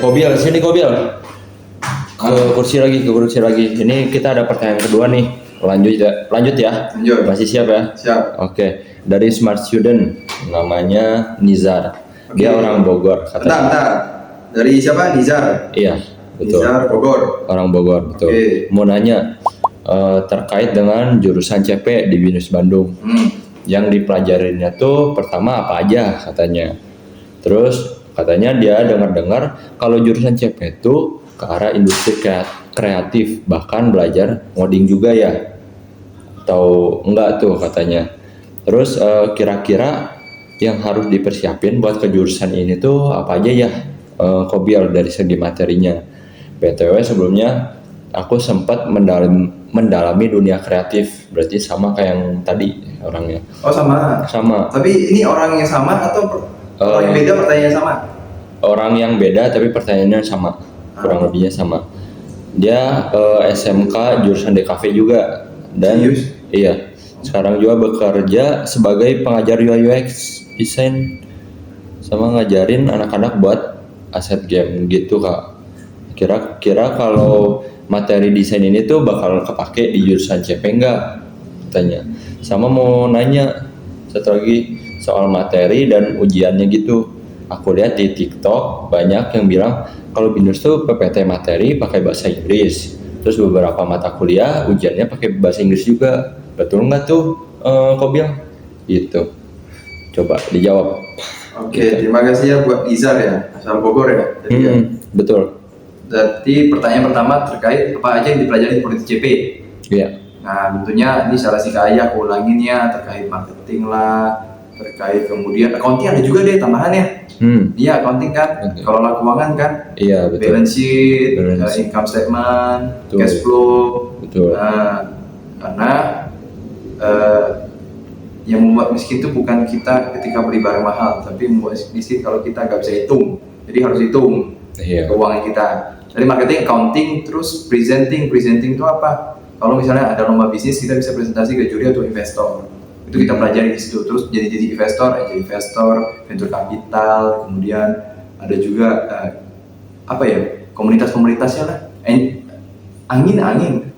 Kobil, sini Kobil. Ke kursi lagi. Ini kita ada pertanyaan kedua nih. Lanjut ya. Lanjut. Masih siap ya? Siap. Oke. Dari Smart Student, namanya Nizar. Dia orang Bogor. Bentar. Dari siapa? Nizar. Iya, betul. Nizar Bogor. Orang Bogor, betul. Oke. Mau nanya terkait dengan jurusan CP di BINUS Bandung. Yang dipelajarinnya tuh pertama apa aja katanya. Terus katanya dia dengar-dengar kalau jurusan CP itu ke arah industri kreatif, bahkan belajar ngoding juga ya, atau enggak tuh katanya. Terus kira-kira yang harus dipersiapin buat ke jurusan ini tuh apa aja ya, Kobil, dari segi materinya. BTW sebelumnya aku sempat mendalami dunia kreatif, berarti sama kayak yang tadi orangnya. Oh sama. Tapi ini orang yang sama atau orang yang beda pertanyaannya sama? Orang yang beda tapi pertanyaannya sama, kurang lebihnya sama. Dia SMK jurusan DKV juga dan Serius? Iya. Sekarang juga bekerja sebagai pengajar UI UX desain sama ngajarin anak-anak buat aset game gitu Kak. Kira-kira kalau materi desain ini tuh bakal kepake di jurusan CP enggak? Tanya. Sama mau nanya satu lagi soal materi dan ujiannya gitu. Aku lihat di TikTok banyak yang bilang kalau BINUS tuh PPT materi pakai bahasa Inggris. Terus beberapa mata kuliah ujiannya pakai bahasa Inggris juga. Betul nggak tuh, Kobil? Gitu. Coba dijawab. Oke, terima kasih ya buat Nizar ya, asal Bogor ya. Jadi ya. Betul. Berarti pertanyaan pertama terkait apa aja yang dipelajari di politik CP. Iya. Nah, tentunya ini salah sih kayak aku ulangin ya, terkait marketing lah, terkait kemudian accounting ada juga deh tambahannya. Iya, accounting kan, kelola keuangan kan. Iya, betul. Balance sheet, income statement, Betul. cash flow. Betul. Nah, karena yang membuat miskin itu bukan kita ketika beli barang mahal, tapi membuat miskin kalau kita nggak bisa hitung. Jadi harus hitung keuangan kita. Dari marketing, accounting, terus presenting itu apa? Kalau misalnya ada lomba bisnis, kita bisa presentasi ke juri atau investor. Itu kita pelajari di situ. Terus jadi investor, angel investor, venture capital, kemudian ada juga komunitas-komunitasnya lah. Angin,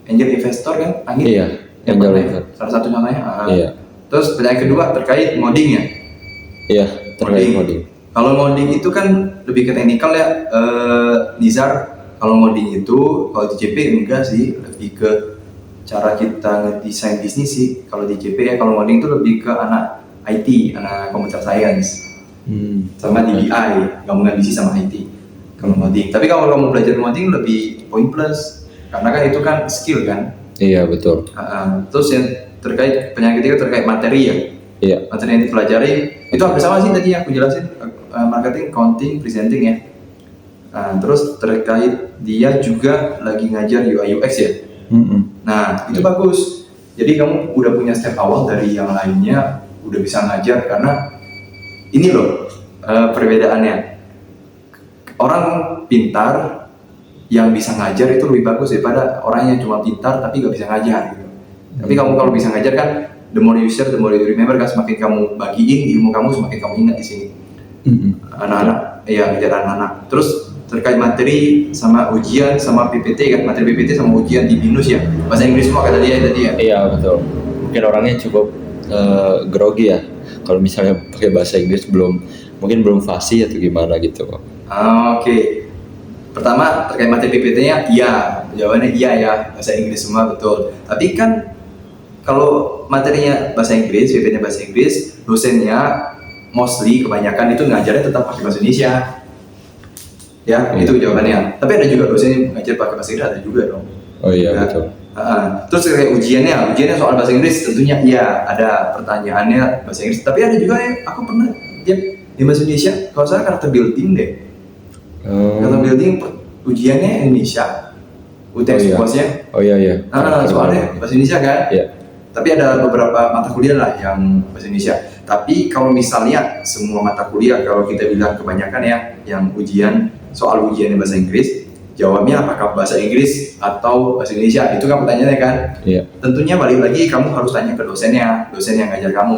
angel investor kan, angin. Iya. Angel investor. Salah satu contohnya. Iya. Terus pertanyaan kedua terkait ngoding ya. Iya, terkait ngoding. Kalau ngoding itu kan lebih ke teknikal ya, Nizar. Kalau ngoding itu, kalau di CP enggak sih, lebih ke cara kita ngedesain bisnis sih. Kalau di CP ya, kalau ngoding itu lebih ke anak IT, anak computer science, sama di BI, gabungan bisnis sama IT. Kalau ngoding. Tapi kalau kamu belajar ngoding lebih point plus, karena kan itu kan skill kan. Iya betul. Terus yang terkait penyakit ketiga terkait materi ya. Iya. Materi yang dipelajari itu hampir sama sih tadi yang aku jelasin, marketing, accounting, presenting ya. Terus terkait dia juga lagi ngajar UI UX ya. Nah itu bagus. Jadi kamu udah punya step awal dari yang lainnya, udah bisa ngajar karena ini loh perbedaannya. Orang pintar yang bisa ngajar itu lebih bagus daripada orang yang cuma pintar tapi gak bisa ngajar gitu. Tapi kamu kalau bisa ngajar kan, the more you share, the more you remember kan, semakin kamu bagiin ilmu kamu, semakin kamu ingat di sini. Anak-anak, ya ngajar anak-anak. Terus terkait materi sama ujian sama PPT kan, materi PPT sama ujian di BINUS ya, bahasa Inggris semua kata dia tadi ya. Iya betul. Mungkin orangnya cukup grogi ya. Kalau misalnya pakai bahasa Inggris mungkin belum fasih atau gimana gitu. Oke. Pertama terkait materi PPT-nya, iya, jawabannya iya ya, bahasa Inggris semua betul. Tapi kan kalau materinya bahasa Inggris, PPT-nya bahasa Inggris, dosennya mostly kebanyakan itu ngajarnya tetap pakai bahasa Indonesia. Ya, itu jawabannya. Tapi ada juga dosen yang ngajar pakai bahasa Inggris, ada juga dong. Oh iya ya. betul. Terus kayak ujiannya soal bahasa Inggris tentunya iya, ada pertanyaannya bahasa Inggris. Tapi ada juga yang aku pernah di bahasa Indonesia, kalau saya karakter building deh. Karakter building ujiannya Indonesia, UTS kuasnya. Oh iya. Soalnya bahasa Indonesia kan. Iya. Tapi ada beberapa mata kuliah lah yang bahasa Indonesia. Tapi kalau misalnya semua mata kuliah, kalau kita bilang kebanyakan ya, yang soal ujiannya bahasa Inggris, jawabnya apakah bahasa Inggris atau bahasa Indonesia, itu kan pertanyaannya kan. Iya. Tentunya balik lagi kamu harus tanya ke dosen yang ngajar kamu,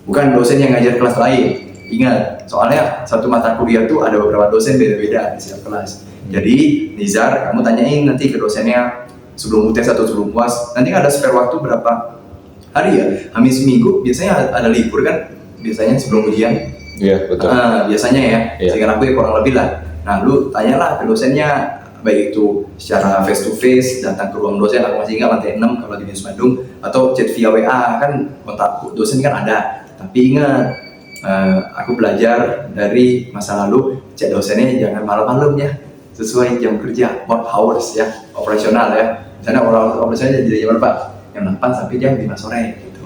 bukan dosen yang ngajar kelas lain. Ingat, soalnya satu mata kuliah tuh ada beberapa dosen beda-beda di setiap kelas. Jadi Nizar, kamu tanyain nanti ke dosennya sebelum UTS atau sebelum UAS. Nanti ada spare waktu berapa hari ya? Hamis Minggu biasanya ada libur kan? Biasanya sebelum ujian. Iya, betul. Biasanya ya, Iya. sehingga aku ya kurang lebih lah. Nah, lu tanyalah ke dosennya, baik itu secara face to face, datang ke ruang dosen, aku masih ingat lantai 6 kalau di Binus Bandung, atau chat via WA, kan kontak dosen kan ada. Tapi ingat, aku belajar dari masa lalu, chat dosennya jangan malam-malam ya, sesuai jam kerja, work hours ya, operasional ya. Misalnya orang operasionalnya jadi jam berapa? Jam 8 sampai jam 5 sore gitu.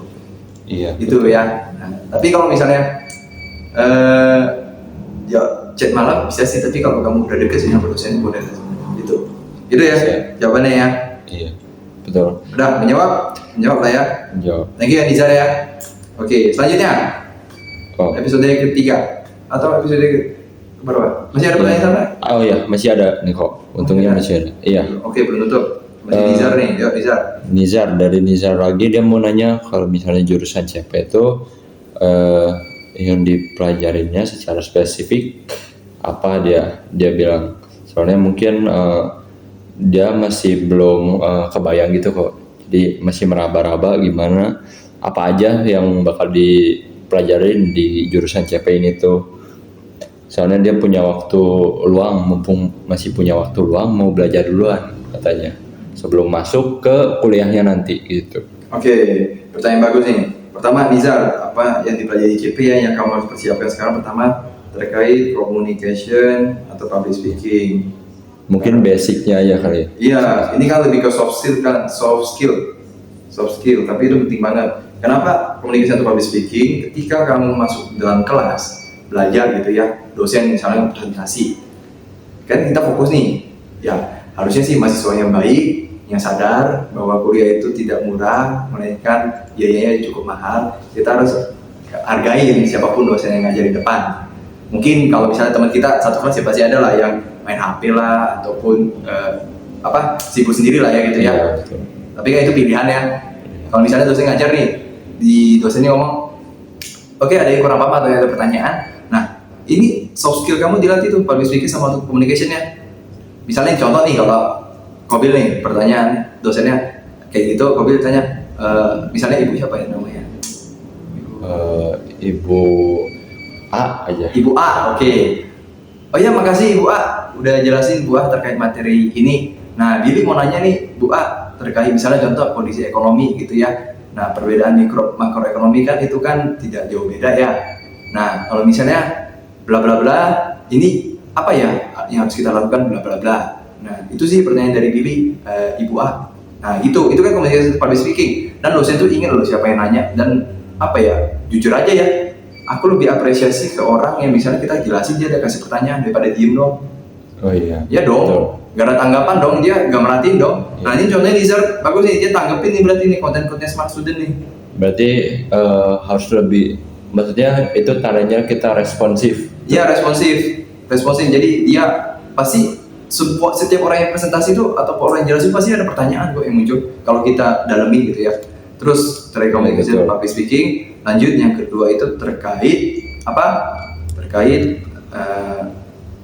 Iya. Itu ya. Nah, tapi kalau misalnya ya chat malam bisa sih, tapi kalau kamu udah deket sih sama dosen boleh gitu. Itu ya Siap. jawabannya ya. Iya, betul. Udah menjawab lah ya. Jawab. Thank you ya Nizar ya. Oke, selanjutnya Oh. episode ketiga atau episode berapa? Masih ada pertanyaan sama? Oh iya, masih ada nih kok. Untungnya masih ada. Iya. Oke, belum tutup. Masih Nizar nih, yuk Nizar. Nizar, dari Nizar lagi dia mau nanya kalau misalnya jurusan CP itu yang dipelajarinya secara spesifik apa dia bilang. Soalnya mungkin dia masih belum kebayang gitu kok. Jadi masih meraba-raba gimana apa aja yang bakal dipelajarin di jurusan CP ini tuh. Soalnya dia punya waktu luang, mumpung masih punya waktu luang mau belajar duluan katanya sebelum masuk ke kuliahnya nanti gitu. Oke, pertanyaan bagus nih. Pertama Nizar, apa yang dipelajari CP ya yang kamu harus persiapkan sekarang? Pertama terkait communication atau public speaking. Mungkin basicnya aja kali. Iya, ini kan lebih ke soft skill kan, soft skill, tapi itu penting banget. Kenapa communication atau public speaking? Ketika kamu masuk dalam kelas belajar gitu ya, dosen misalnya presentasi, kan kita fokus nih, ya harusnya sih mahasiswa yang baik, yang sadar bahwa kuliah itu tidak murah, melainkan biayanya cukup mahal. Kita harus hargain siapapun dosen yang ngajar di depan. Mungkin kalau misalnya teman kita satu kelas ya pasti ada lah yang main HP lah ataupun sibuk sendiri lah ya gitu ya. Iya, betul. Tapi kan itu pilihan ya. Kalau misalnya dosen ngajar nih, di dosennya ngomong, oke, ada yang kurang apa atau ada pertanyaan. Nah, ini soft skill kamu dilatih tuh public speaking sama untuk communication-nya. Misalnya contoh nih kalau Kobil nih pertanyaan dosennya kayak gitu, Kobil tanya, misalnya ibu siapa ya namanya? Ibu A aja. Ibu A, oke. Oh iya, makasih Ibu A udah jelasin Bu A terkait materi ini. Nah, Billy mau nanya nih Bu A terkait misalnya contoh kondisi ekonomi gitu ya. Nah, perbedaan makroekonomi kan itu kan tidak jauh beda ya. Nah, kalau misalnya bla bla bla, ini apa ya yang harus kita lakukan bla bla bla. Nah, itu sih pertanyaan dari Billy, Ibu A. Nah, itu kan komunikasi public speaking. Dan dosen tuh ingin loh siapa yang nanya dan apa ya, jujur aja ya. Aku lebih apresiasi ke orang yang misalnya kita jelasin dia ada kasih pertanyaan daripada diem dong. Oh iya. Ya dong. Betul. Gak ada tanggapan dong, dia gak merhatiin dong. Iya. Nah, ini contohnya Nizar bagus nih, dia tanggepin nih berarti nih konten-konten smart student nih. Berarti harus lebih, maksudnya itu tandanya kita responsif. Iya, responsif. Jadi dia pasti setiap orang yang presentasi itu atau orang yang jelasin pasti ada pertanyaan kok yang muncul kalau kita dalemin gitu ya. Terus terkait komunikasi dan public speaking, lanjut yang kedua itu terkait apa? Terkait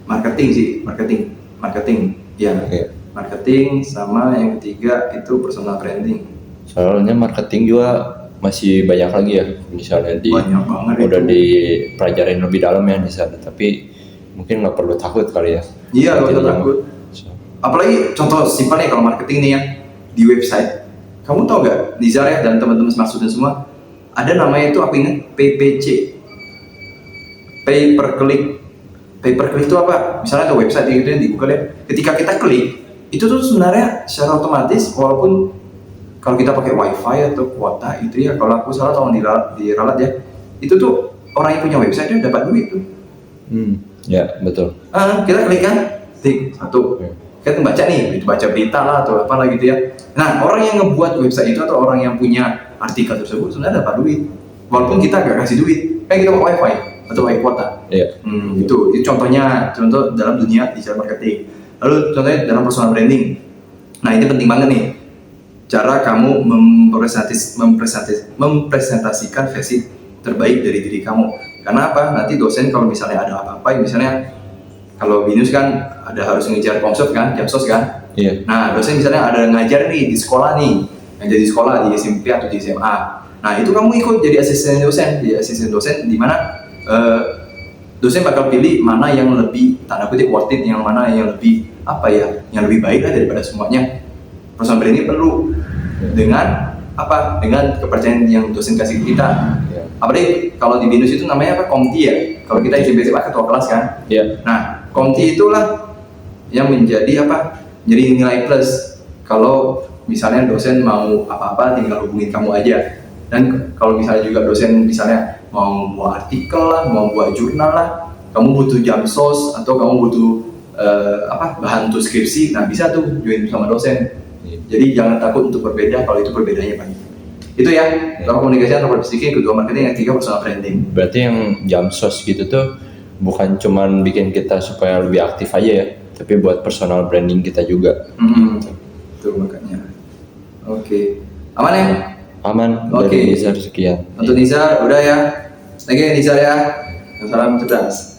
marketing sih, marketing. Ya, Oke. marketing sama yang ketiga itu personal branding. Soalnya marketing juga masih banyak lagi ya, misalnya Banyak banget udah itu. dipelajarin lebih dalam ya di sana, tapi mungkin nggak perlu takut kali ya. Iya, gak usah Jadinya. takut. Apalagi contoh simpel nih kalau marketing nih ya di website. Kamu tau gak Nizar ya dan teman-teman smart student semua ada namanya itu aku ingat PPC, pay per click. Pay per click itu apa? Misalnya ada website gitu ya di Google ya. Ketika kita klik itu tuh sebenarnya secara otomatis walaupun kalau kita pakai wifi atau kuota itu ya, kalau aku salah tolong diralat ya, itu tuh orang yang punya website dia dapat duit tuh. Ya betul. Kita klik kan, klik satu. Ya. Kita baca nih, baca berita lah atau apa lah gitu ya. Nah, orang yang ngebuat website itu atau orang yang punya artikel tersebut sebenarnya dapat duit, walaupun kita gak kasih duit. Kayak kita pakai wifi atau pakai kuota. Iya. Itu contoh dalam dunia digital marketing. Lalu contohnya dalam personal branding. Nah, ini penting banget nih. Cara kamu mempresentasikan versi terbaik dari diri kamu. Karena apa? Nanti dosen kalau misalnya ada apa-apa, misalnya kalau binus kan ada harus ngejar komsot kan, jamsos kan. Iya. Nah, dosen misalnya ada ngajar nih di sekolah nih, ngajar di sekolah di SMP atau di SMA. Nah, itu kamu ikut jadi asisten dosen di mana dosen bakal pilih mana yang lebih tanda kutip worth it, yang mana yang lebih apa ya, yang lebih baik lah daripada semuanya. Personal branding perlu dengan apa? Dengan kepercayaan yang dosen kasih ke kita. Apalagi kalau di binus itu namanya apa? Komti ya. Kalau kita SMP SMA ketua kelas kan. Iya. Nah, komti itulah yang menjadi apa? Jadi nilai plus. Kalau misalnya dosen mau apa-apa tinggal hubungin kamu aja. Dan kalau misalnya juga dosen misalnya mau buat artikel lah, mau buat jurnal lah, kamu butuh jamsos atau kamu butuh bahan untuk skripsi, nah bisa tuh join sama dosen. Jadi jangan takut untuk berbeda kalau itu perbedaannya banyak. Itu ya, kalau komunikasi antara speaking, kedua marketing, yang ketiga personal branding. Berarti yang jamsos gitu tuh bukan cuman bikin kita supaya lebih aktif aja ya, tapi buat personal branding kita juga. Itu makanya. Oke. Aman ya? Aman. Oke. Dari Nizar sekian. Untuk Nizar udah ya. Lagi Nizar ya. Salam cerdas.